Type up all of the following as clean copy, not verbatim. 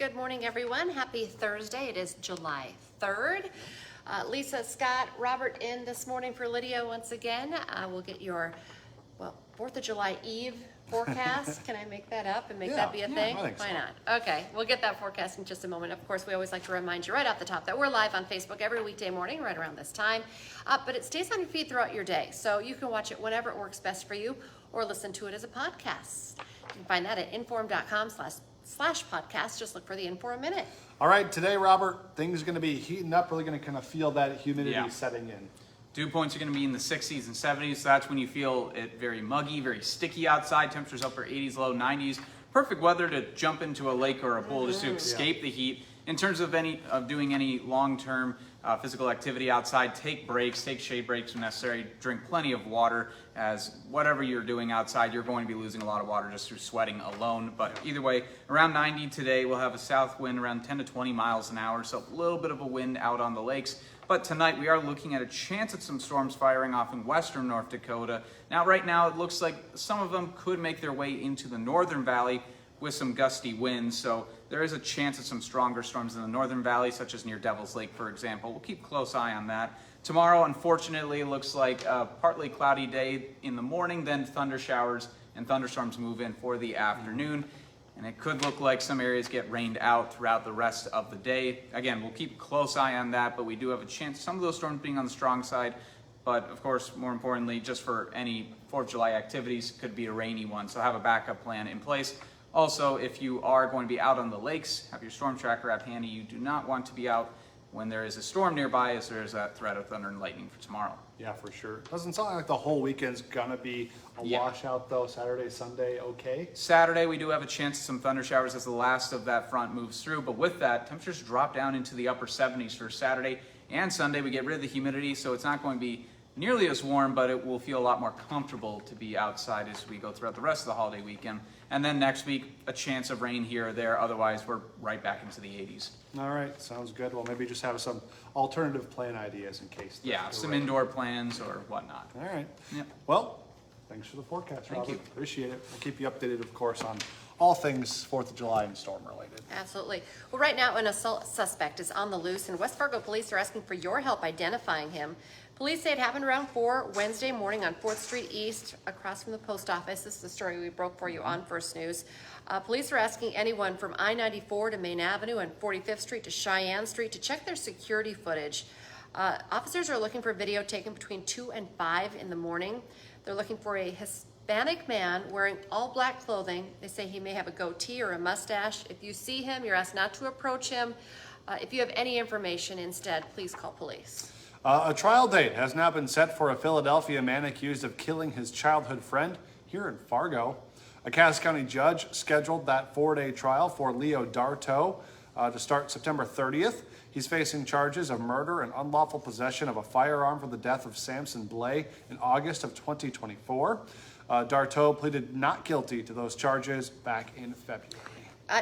Good morning, everyone. Happy Thursday. It is July 3rd. Lisa, Scott, Robert in this morning for Lydia once again. We'll get your, 4th of July Eve forecast. Can I make that up and make that be a thing? I think so. Why not? Okay, we'll get that forecast in just a moment. Of course, we always like to remind you right off the top that we're live on Facebook every weekday morning right around this time. But it stays on your feed throughout your day, so you can watch it whenever it works best for you or listen to it as a podcast. You can find that at inform.com/podcast. Just look for the Inform Minute. All right, today, Robert, things are going to be heating up. Really going to kind of feel that humidity setting in. Dew points are going to be in the 60s and 70s, so that's when you feel it very muggy, very sticky outside. Temperatures upper 80s, low 90s. Perfect weather to jump into a lake or a pool just to escape the heat. In terms of doing any long-term physical activity outside, take breaks, take shade breaks when necessary. Drink plenty of water, as whatever you're doing outside, you're going to be losing a lot of water just through sweating alone. But either way, around 90 today, we'll have a south wind around 10 to 20 miles an hour, so a little bit of a wind out on the lakes. But tonight we are looking at a chance at some storms firing off in western North Dakota. Now, right now, it looks like some of them could make their way into the northern valley with some gusty winds. So there is a chance of some stronger storms in the northern valley, such as near Devil's Lake, for example. We'll keep a close eye on that. Tomorrow, unfortunately, it looks like a partly cloudy day in the morning, then thunder showers and thunderstorms move in for the afternoon. And it could look like some areas get rained out throughout the rest of the day. Again, we'll keep a close eye on that, but we do have a chance some of those storms being on the strong side. But of course, more importantly, just for any 4th of July activities, could be a rainy one. So have a backup plan in place. Also, if you are going to be out on the lakes, have your storm tracker app handy. You do not want to be out when there is a storm nearby, as there is that threat of thunder and lightning for tomorrow. Yeah, for sure. Doesn't sound like the whole weekend's gonna be a washout though. Saturday, Sunday, okay? Saturday, we do have a chance of some thunder showers as the last of that front moves through. But with that, temperatures drop down into the upper 70s for Saturday and Sunday. We get rid of the humidity, so it's not going to be nearly as warm, but it will feel a lot more comfortable to be outside as we go throughout the rest of the holiday weekend. And then next week, a chance of rain here or there. Otherwise, we're right back into the 80s. All right, sounds good. Well, maybe just have some alternative plan ideas in case. Some indoor plans or whatnot. All right. Yep. Well, thanks for the forecast, Robert. you. Appreciate it. We'll keep you updated, of course, on all things 4th of July and storm related. Absolutely. Well, right now, an assault suspect is on the loose, and West Fargo police are asking for your help identifying him. Police say it happened around 4 Wednesday morning on 4th Street East, across from the post office. This is the story we broke for you on First News. Police are asking anyone from I-94 to Main Avenue and 45th Street to Cheyenne Street to check their security footage. Officers are looking for video taken between 2 and 5 in the morning. They're looking for a Hispanic man wearing all black clothing. They say he may have a goatee or a mustache. If you see him, you're asked not to approach him. If you have any information instead, please call police. A trial date has now been set for a Philadelphia man accused of killing his childhood friend here in Fargo. A Cass County judge scheduled that 4-day trial for Leo Darto to start September 30th. He's facing charges of murder and unlawful possession of a firearm for the death of Samson Blay in August of 2024. Darto pleaded not guilty to those charges back in February.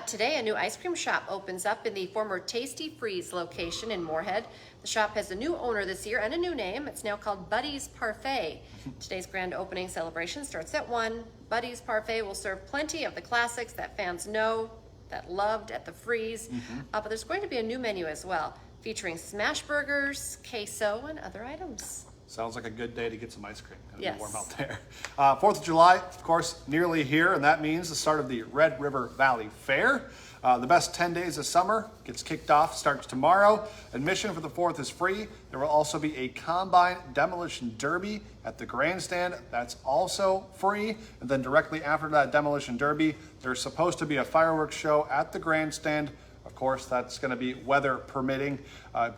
Today, a new ice cream shop opens up in the former Tasty Freeze location in Moorhead. The shop has a new owner this year and a new name. It's now called Buddy's Parfait. Today's grand opening celebration starts at 1. Buddy's Parfait will serve plenty of the classics that fans know, that loved at the Freeze. But there's going to be a new menu as well, featuring smash burgers, queso, and other items. Sounds like a good day to get some ice cream. It'll Yes. be warm out there. 4th of July, of course, nearly here, and that means the start of the Red River Valley Fair. The best 10 days of summer gets kicked off, starts tomorrow. Admission for the 4th is free. There will also be a combine demolition derby at the grandstand. That's also free. And then directly after that demolition derby, there's supposed to be a fireworks show at the grandstand. Of course, that's going to be weather permitting.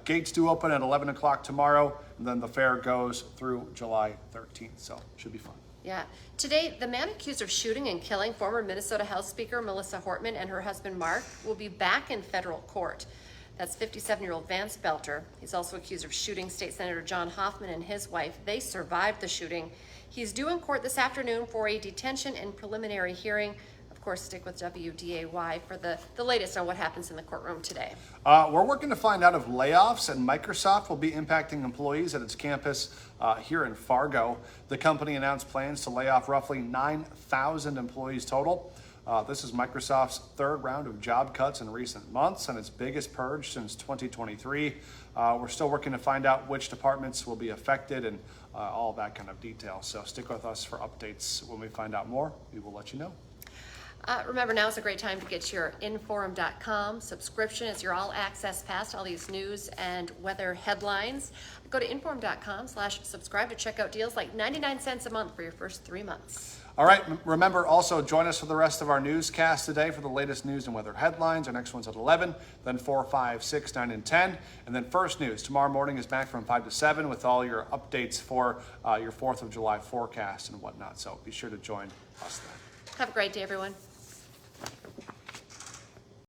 Gates do open at 11 o'clock tomorrow, and then the fair goes through July 13th, so should be fun. Yeah. Today, the man accused of shooting and killing former Minnesota House Speaker Melissa Hortman and her husband Mark will be back in federal court. That's 57-year-old Vance Belter. He's also accused of shooting State Senator John Hoffman and his wife. They survived the shooting. He's due in court this afternoon for a detention and preliminary hearing. Of course, stick with WDAY for the latest on what happens in the courtroom today. We're working to find out if layoffs at Microsoft will be impacting employees at its campus here in Fargo. The company announced plans to lay off roughly 9,000 employees total. This is Microsoft's third round of job cuts in recent months and its biggest purge since 2023. We're still working to find out which departments will be affected and all that kind of detail. So stick with us for updates. When we find out more, we will let you know. Remember, now is a great time to get your Inforum.com subscription. It's your all-access pass to all these news and weather headlines. Go to Inforum.com/subscribe to check out deals like 99 cents a month for your first 3 months. All right, remember also join us for the rest of our newscast today for the latest news and weather headlines. Our next one's at 11, then 4, 5, 6, 9, and 10. And then First News tomorrow morning is back from 5 to 7 with all your updates for your 4th of July forecast and whatnot. So be sure to join us then. Have a great day, everyone.